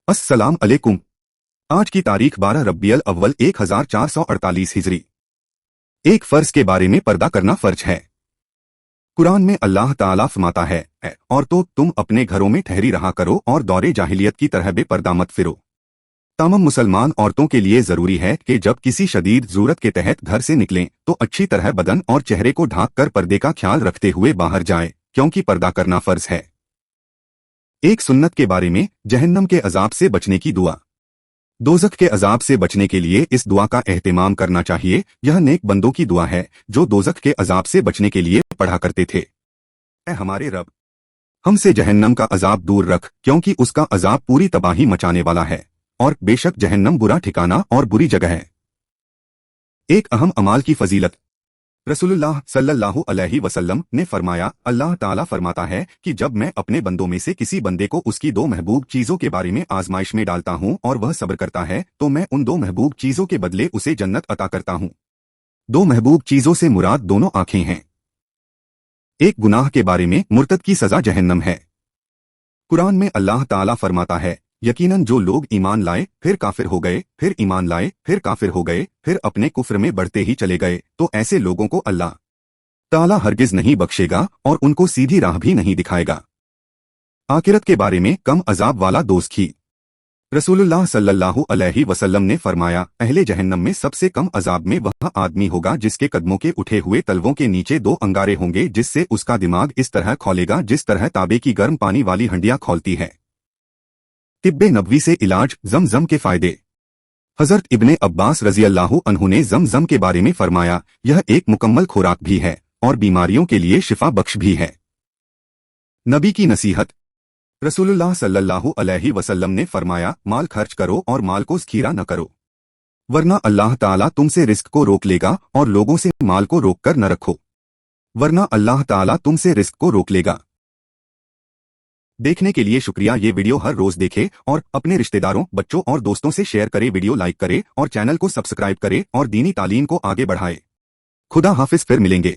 अस्सलाम अलैकुम। आज की तारीख 12 रब्बियल अव्वल 1448 हिजरी। एक फर्ज के बारे में पर्दा करना फर्ज है। कुरान में अल्लाह ताला फरमाता है, औरतों तुम अपने घरों में ठहरी रहा करो और दौरे जाहिलियत की तरह बेपर्दा मत फिरो। तमाम मुसलमान औरतों के लिए जरूरी है कि जब किसी शदीद जरूरत के तहत घर से निकलें तो अच्छी तरह बदन और चेहरे को ढांक कर पर्दे का ख्याल रखते हुए बाहर जाएं, क्योंकि पर्दा करना फर्ज है। एक सुन्नत के बारे में, जहन्नम के अजाब से बचने की दुआ। दोज़ख के अजाब से बचने के लिए इस दुआ का एहतिमाम करना चाहिए। यह नेक बंदों की दुआ है जो दोज़ख के अजाब से बचने के लिए पढ़ा करते थे। ऐ हमारे रब, हमसे जहन्नम का अजाब दूर रख, क्योंकि उसका अजाब पूरी तबाही मचाने वाला है, और बेशक जहन्नम बुरा ठिकाना और बुरी जगह है। एक अहम अमाल की फजीलत। रसूलुल्लाह सल्लल्लाहु अलैहि वसल्लम ने फरमाया, अल्लाह ताला फरमाता है कि जब मैं अपने बंदों में से किसी बंदे को उसकी दो महबूब चीजों के बारे में आजमाइश में डालता हूं और वह सब्र करता है तो मैं उन दो महबूब चीजों के बदले उसे जन्नत अता करता हूं। दो महबूब चीजों से मुराद दोनों आंखें हैं। एक गुनाह के बारे में, मुर्तद की सजा जहन्नम है। कुरान में अल्लाह ताला फरमाता है, यकीनन जो लोग ईमान लाए फिर काफिर हो गए, फिर ईमान लाए फिर काफिर हो गए, फिर अपने कुफ्र में बढ़ते ही चले गए, तो ऐसे लोगों को अल्लाह ताला हरगिज नहीं बख्शेगा और उनको सीधी राह भी नहीं दिखाएगा। आखिरत के बारे में, कम अजाब वाला दोज़खी। रसूलुल्लाह सल्लल्लाहु अलैहि वसल्लम ने फरमाया, अहले जहन्नम में सबसे कम अजाब में वह आदमी होगा जिसके कदमों के उठे हुए तलवों के नीचे दो अंगारे होंगे, जिससे उसका दिमाग इस तरह खौलेगा जिस तरह तांबे की गर्म पानी वाली हंडियां खौलती है। तिब्बे नबवी से इलाज, ज़म-ज़म के फायदे। हजरत इब्ने अब्बास रज़ियल्लाहु अन्हु ने ज़म-ज़म के बारे में फरमाया, यह एक मुकम्मल खुराक भी है और बीमारियों के लिए शिफा बख्श भी है। नबी की नसीहत। रसूलुल्लाह सल्लल्लाहु अलैहि वसल्लम ने फरमाया, माल खर्च करो और माल को ज़ख़ीरा न करो, वरना अल्लाह ताला तुमसे रिस्क को रोक लेगा, और लोगों से माल को रोक कर न रखो, वरना अल्लाह ताला तुमसे रिस्क को रोक लेगा। देखने के लिए शुक्रिया। ये वीडियो हर रोज देखे और अपने रिश्तेदारों, बच्चों और दोस्तों से शेयर करे। वीडियो लाइक करे और चैनल को सब्सक्राइब करे और दीनी तालीम को आगे बढ़ाए। खुदा हाफिज, फिर मिलेंगे।